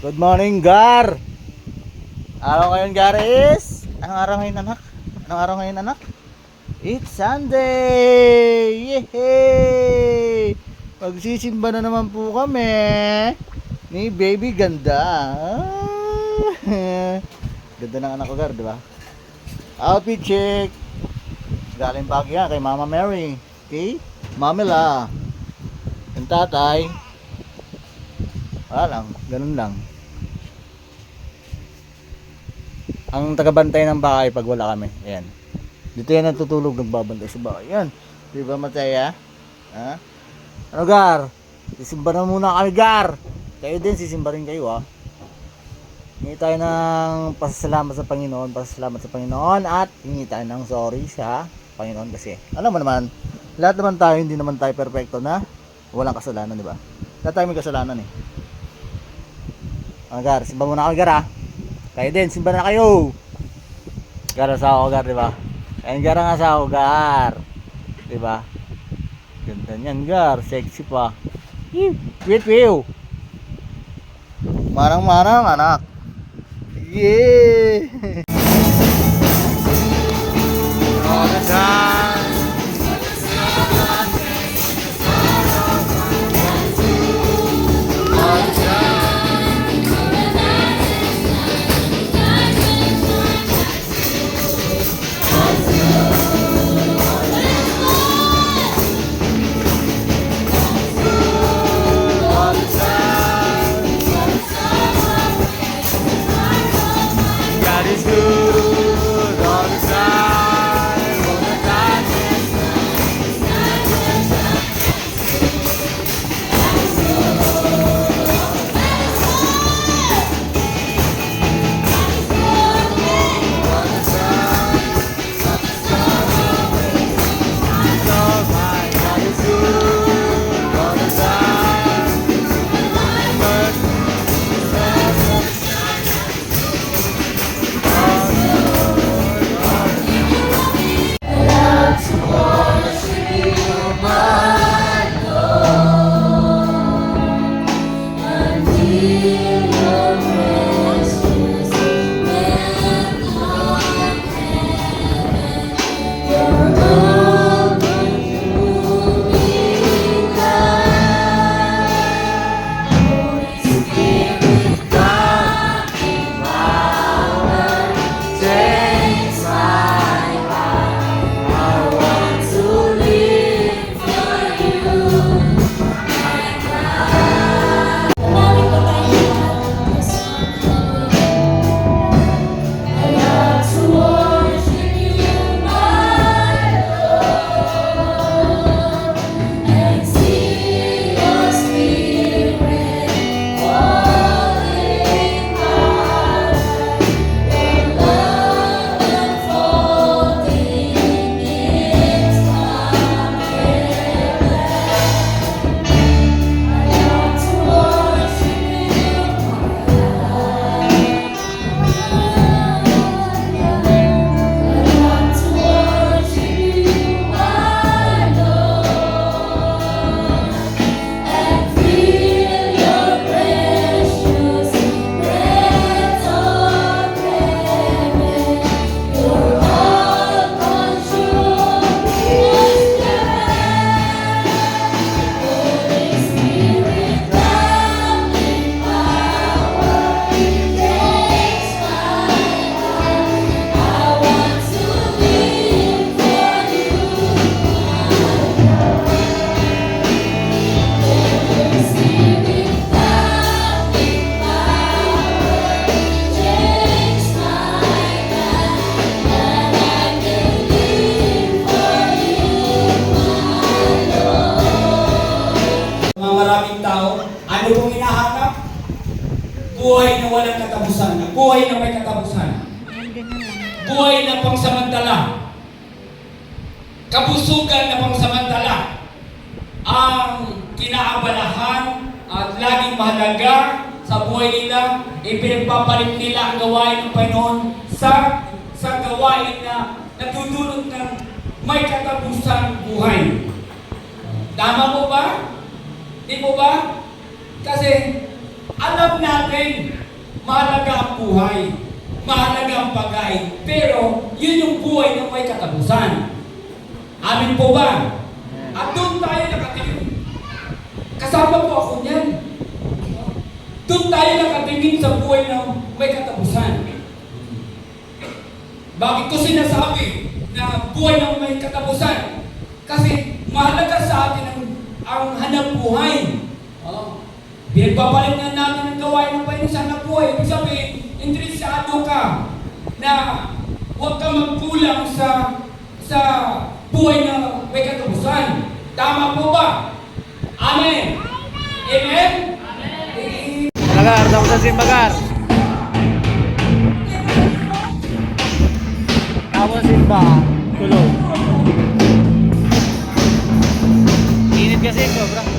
Good morning, Gar! Araw ngayon, Gar, is... Anong araw ngayon, anak? Anong araw ngayon, anak? It's Sunday! Yehey! Magsisimba na naman po kami ni Baby Ganda. Ganda ng anak ko, Gar, di ba? Outfit check! Galing pagi yan kay Mama Mary. Okay? Mamela. Yung tatay. Wala lang. Ganun lang. Ang tagabantay ng bahay pag wala kami. Ayan. Dito yan natutulog, nagbabantay sa bahay. Ayan. Di ba, Mataya? Ha? Ano, Gar? Sisimba na muna kami, Gar. Kayo din, sisimba rin kayo, ha? Hingi tayo ng pasasalamat sa Panginoon. Pasasalamat sa Panginoon. At hingi tayo ng sorry sa Panginoon kasi. Alam mo naman, lahat naman tayo, hindi naman tayo perfecto na walang kasalanan, di ba? Lahat tayo may kasalanan, eh. Gar, simba muna kayo, Gar, ha? Kayo din, simba na kayo. Gar, asawa ko, Gar, di ba? Ayun, Gar, ang asawa ko, Gar. Di ba? Ganda niyan, Gar. Sexy pa. Wait, wait. Marang-marang, anak. Yeah! All the time. Buhay na walang katapusan, buhay na may katapusan, buhay na pangsamantala, kabusugan na pangsamantala, ang kinaabalahan at laging mahalaga sa buhay nila, ipinagpapalit nila ang gawain ng Panginoon sa gawain na nagdudulot ng may katapusang buhay. Tama po ba? Di po ba? Kasi Alam natin, mahalaga ang buhay, mahalaga ang pagkain, pero yun yung buhay na may katapusan. Amin po ba? At doon tayo nakatingin. Kasama po ako niyan. Doon tayo nakatingin sa buhay na may katapusan. Bakit ko sinasabi na buhay na may katapusan? Kasi mahalaga sa atin ang hanap buhay. Pinagpapalit na natin ang gawain ng Panginoon sa hanap buhay. Ibig sabihin, interesado ka na huwag ka magkulang sa buhay na may katapusan. Tama po ba? Amen. Amen? Bagar, daw sa simbagar. Tapos simba, tulog. Init kasi, sobrang